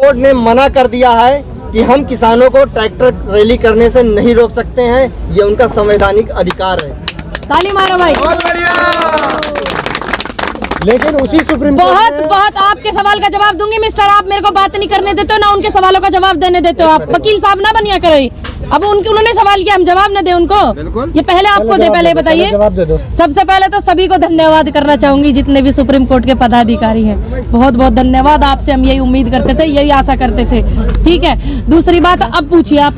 Court ने मना कर दिया है कि हम किसानों को ट्रैक्टर रैली करने से नहीं रोक सकते हैं, ये उनका संवैधानिक अधिकार है। ताली मारो भाई। बहुत बढ़िया। लेकिन उसी सुप्रीम बहुत आपके सवाल का जवाब दूंगी मिस्टर। आप मेरे को बात नहीं करने देते हो ना उनके सवालों का जवाब देने देते हो। आप वकील साहब ना बनिया करो। अब उन्होंने सवाल किया, हम जवाब न दे उनको। ये पहले आपको दे, पहले बताइए। सबसे पहले तो सभी को धन्यवाद करना चाहूंगी, जितने भी सुप्रीम कोर्ट के पदाधिकारी हैं, बहुत बहुत धन्यवाद। आपसे हम यही उम्मीद करते थे, यही आशा करते थे। ठीक है, दूसरी बात अब पूछिए आप।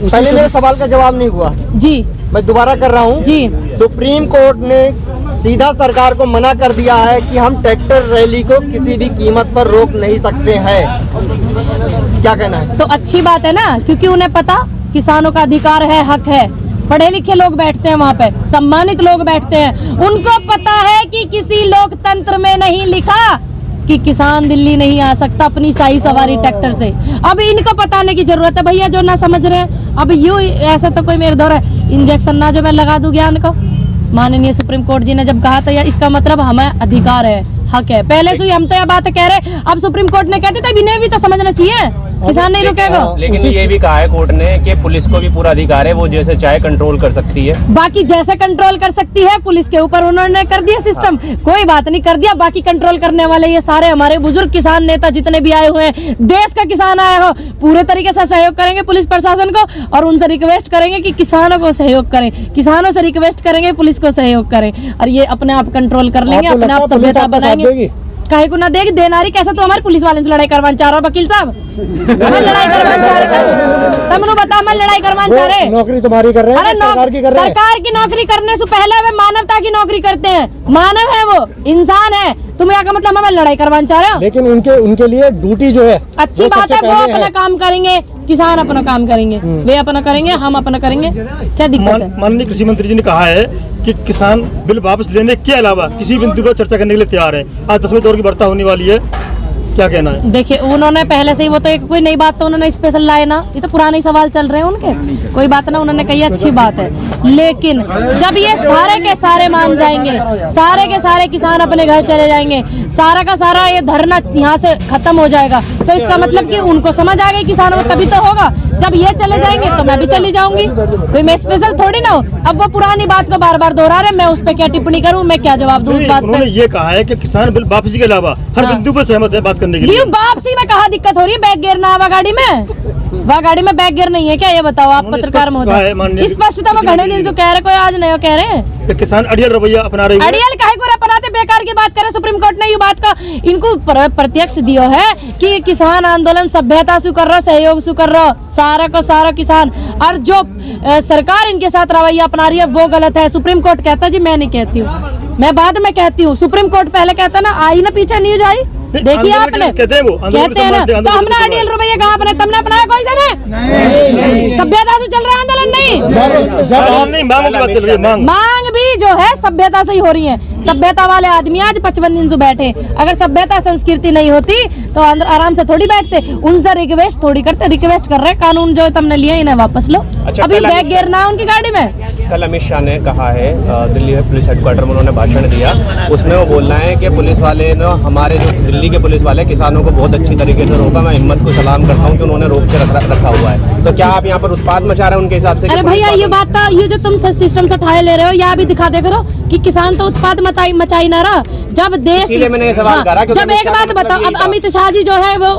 पहले मेरे सवाल का जवाब नहीं हुआ जी, मैं दोबारा कर रहा हूँ जी। सुप्रीम कोर्ट ने सीधा सरकार को मना कर दिया है कि हम ट्रैक्टर रैली को किसी भी कीमत पर रोक नहीं सकते हैं। क्या कहना है? तो अच्छी बात है ना, क्योंकि उन्हें पता किसानों का अधिकार है, हक है। पढ़े लिखे लोग बैठते हैं वहाँ पे, सम्मानित लोग बैठते हैं। उनको पता है कि किसी लोकतंत्र में नहीं लिखा कि किसान दिल्ली नहीं आ सकता अपनी शाही सवारी ट्रैक्टर से। अब इनको बताने की जरूरत है भैया, जो ना समझ रहे हैं। अब यूँ ऐसा तो कोई मेरे दौर है इंजेक्शन ना जो मैं लगा दूं ज्ञान को। माननीय सुप्रीम कोर्ट जी ने जब कहा था, इसका मतलब हमें अधिकार है, हक है। पहले से ही हम तो यह बात कह रहे, अब सुप्रीम कोर्ट ने कहते थे इन्हें भी तो समझना चाहिए, किसान नहीं रुकेगा। लेकिन ये भी कहा है कोर्ट ने कि पुलिस को भी पूरा अधिकार है, वो जैसे चाहे कंट्रोल कर सकती है। बाकी जैसे कंट्रोल कर सकती है, पुलिस के ऊपर उन्होंने कर दिया सिस्टम, कोई बात नहीं, कर दिया। बाकी कंट्रोल करने वाले ये सारे हमारे बुजुर्ग किसान नेता जितने भी आए हुए हैं, देश का किसान आया हो, पूरे तरीके से सहयोग करेंगे पुलिस प्रशासन को, और उनसे रिक्वेस्ट करेंगे कि किसानों को सहयोग करें, किसानों से रिक्वेस्ट करेंगे पुलिस को सहयोग करें, और ये अपने आप कंट्रोल कर लेंगे, अपने आप सभ्यता बनाएंगे। काहे को ना देगी देनारी, कैसे तो हमारी पुलिस वाले से लड़ाई करवाना चाह रहा हो वकील साहब? मैं लड़ाई करवाना चाह रहे, तुम बता, मैं लड़ाई करवाना चाह रहे। नौकरी तुम्हारी कर रहे हैं, सरकार की कर रहे हैं। सरकार की नौकरी करने से पहले वे मानवता की नौकरी करते हैं। मानव है वो, इंसान है। तुम यहाँ का मतलब मैं लड़ाई करवाना चाह रहे हो? लेकिन उनके लिए ड्यूटी जो है अच्छी बात है, वो अपना काम करेंगे, किसान अपना काम करेंगे, वे अपना करेंगे, हम अपना करेंगे। क्या दिक्कत है? माननीय कृषि मंत्री जी ने कहा है कि किसान बिल वापस लेने के अलावा किसी बिंदु पर चर्चा करने के लिए तैयार है। आज 10वें दौर की वार्ता होने वाली है, क्या कहना है? देखिए, उन्होंने पहले से ही, वो तो एक कोई नई बात तो उन्होंने स्पेशल लाए ना, ये तो पुराने सवाल चल रहे हैं उनके, कोई बात ना, उन्होंने कही अच्छी बात है। लेकिन जब ये सारे के सारे मान जाएंगे, सारे के सारे किसान अपने घर चले जाएंगे, सारा का सारा ये धरना यहाँ से खत्म हो जाएगा, तो इसका मतलब कि उनको समझ आ गई किसानों को, तभी तो होगा। जब ये चले जाएंगे तो मैं भी चली जाऊंगी, कोई मैं स्पेशल थोड़ी ना हो। अब वो पुरानी बात को बार बार दोहरा रहे, मैं उस पर क्या टिप्पणी करूं, मैं क्या जवाब दूं उस बात पे? उन्होंने ये कहा है कि किसान बिल वापसी के अलावा हर बिंदु पर सहमत है बात करने के लिए। वापसी में कहा दिक्कत हो रही है? बैग गियर ना गाड़ी में, वह गाड़ी में बैग गियर नहीं है क्या? ये बताओ आप पत्रकार महोदय। स्पष्टता वो घने दिन से कह रहे, कोई आज नहीं कह रहे हैं किसान अड़ियल रवैया अपना रही है। अड़ियल काहे को अपनाते, बेकार की बात करें। सुप्रीम कोर्ट ने ये बात का इनको प्रत्यक्ष दियो है कि किसान आंदोलन सभ्यता से कर रहा, सहयोग से कर रहा, सारा का सारा किसान, और जो सरकार इनके साथ रवैया अपना रही है वो गलत है। सुप्रीम कोर्ट कहता जी, मैं नहीं कहती हूँ, मैं बाद में कहती हूँ। सुप्रीम कोर्ट पहले कहता ना, आई ना पीछे न्यूज आई, देखिए आपने कहते हैं ना, तो हमने अड़ियल रुपये कहा अपने, तुमने अपनाया कोई से ने? सभ्यता से चल रहा है आंदोलन? नहीं, मांग भी जो है सभ्यता से ही हो रही है। सभ्यता वाले आदमी आज 55 दिन से बैठे, अगर सभ्यता संस्कृति नहीं होती तो अंदर आराम से थोड़ी बैठते, उनसे रिक्वेस्ट थोड़ी करते। रिक्वेस्ट कर रहे, कानून जो तुमने लिया इन्हें वापस लो। अच्छा, अभी बैग गिरना उनकी गाड़ी में। कल अमित शाह ने कहा है, दिल्ली पुलिस हेडक्वार्टर में उन्होंने भाषण दिया, उसमें वो बोल रहे हैं कि पुलिस वाले ने, हमारे जो दिल्ली के पुलिस वाले किसानों को बहुत अच्छी तरीके से रोका। मैं हिम्मत को सलाम करता हूँ कि उन्होंने रोक के रखा हुआ है। तो क्या आप यहाँ पर उत्पाद मचा रहे हैं उनके हिसाब से? अरे भैया, ये बात तो, ये जो तुम सिस्टम से ठाए ले रहे हो, यहाँ भी दिखा दे करो कि किसान तो उत्पाद मचाई ना रहा। जब देश, मैंने ये सवाल करा, जब एक बात बताओ, अब अमित शाह जी जो है वो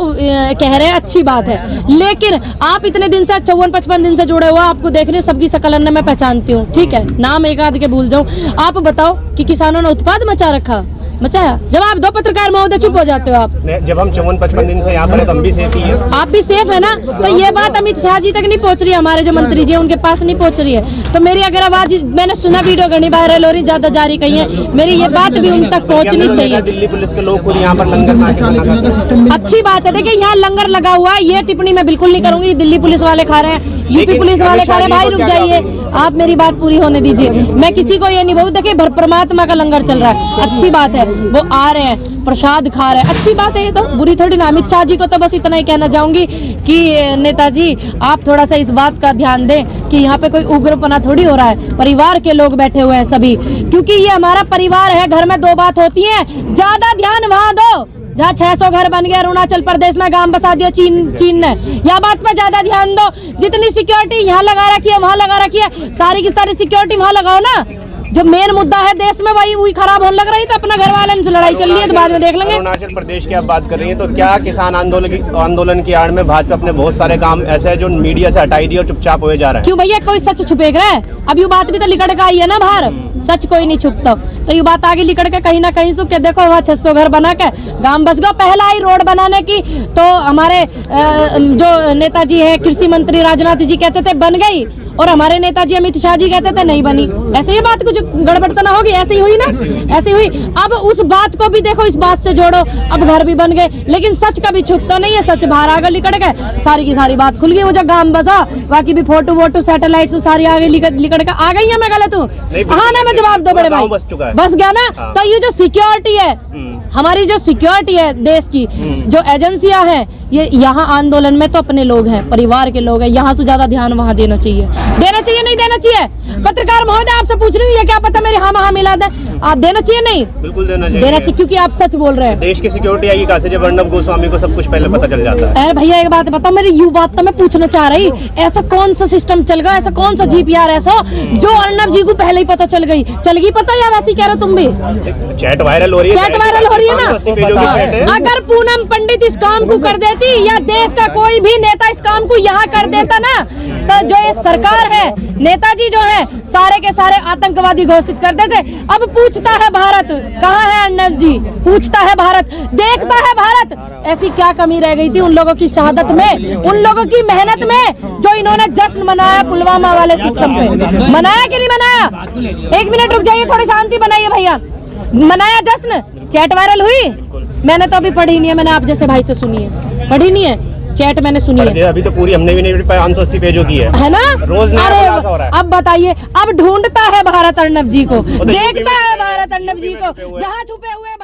कह रहे हैं अच्छी बात है, लेकिन आप इतने दिन से 54-55 दिन से जुड़े हुए, आपको देख रहे हो, सबकी शकल मैं पहचानती हूँ, ठीक है, नाम एक आध के भूल जाऊँ। आप बताओ कि किसानों ने उत्पाद मचा रखा, मचाया? जवाब दो पत्रकार महोदय, चुप हो जाते हो आप। जब हम 54-55 दिन से यहाँ पर है तो हम भी सेफ ही है। आप भी सेफ है ना? तो ये बात अमित शाह जी तक नहीं पहुँच रही है, हमारे जो मंत्री जी उनके पास नहीं पहुँच रही है। तो मेरी अगर आवाज, मैंने सुना वीडियो घनी वायरल हो रही, ज्यादा जारी कही है, मेरी ये बात भी उन तक पहुँचनी चाहिए। दिल्ली पुलिस के लोग खुद यहाँ पर लंगर, अच्छी बात है। देखिए, यहाँ लंगर लगा हुआ है, ये टिप्पणी मैं बिल्कुल नहीं करूंगी। दिल्ली पुलिस वाले खा रहे हैं, यूपी पुलिस वाले खा रहे हैं। भाई रुक जाइए, आप मेरी बात पूरी होने दीजिए। मैं किसी को ये नहीं बोलूँ, देखिए परमात्मा का लंगर चल रहा है, अच्छी बात है, वो आ रहे हैं, प्रसाद खा रहे हैं, अच्छी बात है, ये तो बुरी थोड़ी ना। अमित शाह जी को तो बस इतना ही कहना चाहूंगी कि नेताजी, आप थोड़ा सा इस बात का ध्यान दें कि यहाँ पे कोई उग्रपना थोड़ी हो रहा है, परिवार के लोग बैठे हुए हैं सभी, क्योंकि ये हमारा परिवार है। घर में दो बात होती है, ज्यादा ध्यान वहाँ दो, जहाँ 600 घर बन गए अरुणाचल प्रदेश में, गांव बसा दिया चीन ने। यह बात पे ज्यादा ध्यान दो, जितनी सिक्योरिटी यहाँ लगा रखी है वहाँ लगा रखी है, सारी की सारी सिक्योरिटी वहाँ लगाओ ना। जो मेन मुद्दा है देश में वही खराब होने लग रही, तो अपना घर वाले से लड़ाई चल रही है तो बाद में देख लेंगे। अरुणाचल प्रदेश की आप बात कर रही हैं, तो क्या किसान आंदोलन की आड़ में भाजपा अपने बहुत सारे काम ऐसे है जो मीडिया से हटाई दिए और चुपचाप हुए जा रहे हैं? क्यों भैया, कोई सच छुपेगा है? अब ये बात भी तो लिकड़ का आई है ना बाहर, सच कोई नहीं छुपता। तो ये बात आगे लिकड़ के कहीं ना कहीं से, देखो वहाँ 600 घर बना के गांव बस गया। पहला ही रोड बनाने की तो हमारे जो नेताजी है कृषि मंत्री राजनाथ जी कहते थे बन गई, और हमारे नेताजी अमित शाह जी कहते थे नहीं बनी। ऐसे ही बात कुछ गड़बड़ तो ना होगी, ऐसे ही हुई ना, ऐसे हुई। अब उस बात को भी देखो, इस बात से जोड़ो, अब घर भी बन गए, लेकिन सच कभी छुपता नहीं है। सच बाहर आगे लिकड़ गए, सारी की सारी बात खुल गई। वो जो गांव बसा, बाकी भी फोटो वोटो सैटेलाइट से सारी आगे लिकड़ के आ गई है। मैं गलत हूँ? हाँ ना, मैं जवाब दो बड़े भाई, बस गया ना। तो ये जो सिक्योरिटी है, हमारी जो सिक्योरिटी है देश की, जो एजेंसियां हैं, ये यहाँ आंदोलन में तो अपने लोग हैं, परिवार के लोग हैं। यहाँ से ज्यादा ध्यान वहाँ देना चाहिए, नहीं देना चाहिए? पत्रकार महोदय आपसे पूछ रही हूँ, ये क्या पता मेरे हाँ मिला दे, आप देना चाहिए? नहीं, बिल्कुल देना चाहिए, क्योंकि आप सच बोल रहे हैं। देश की सिक्योरिटी आएगी कहाँ से जब अर्नब गोस्वामी को सब कुछ पहले पता चल जाता है? अरे भैया एक बात बताओ, मेरी यू बात तो मैं पूछना चाह रही, ऐसा कौन सा सिस्टम चल गया, ऐसा कौन सा GPR ऐसा जो अर्नब जी को पहले ही पता चल गई? चल गई पता, या वैसे कह रहे हो तुम भी? चैट वायरल हो रही है, चैट वायरल हो रही है ना। अगर पूनम पंडित इस काम को कर देती, या देश का कोई भी नेता इस काम को यहाँ कर देता ना, तो जो ये सरकार है, नेताजी जो है, सारे के सारे आतंकवादी घोषित कर देते। अब पूछता है भारत, कहाँ है अर्नब जी? पूछता है भारत, देखता है भारत। ऐसी क्या कमी रह गई थी उन लोगों की शहादत में, उन लोगों की मेहनत में, जो इन्होंने जश्न मनाया पुलवामा वाले सिस्टम पे? मनाया कि नहीं मनाया? एक मिनट रुक जाइए, थोड़ी शांति बनाइए भैया। मनाया जश्न? चैट वायरल हुई? मैंने तो अभी पढ़ी नहीं है, मैंने आप जैसे भाई से सुनी है, पढ़ी नहीं है चैट, मैंने सुनी है। अभी तो पूरी हमने भी नहीं 580 पेजों की है ना? रोज नया खुलासा हो रहा है। अब बताइए, अब ढूंढता है भारत अर्नब जी को, देखता है भारत अर्नब जी को, जहाँ छुपे हुए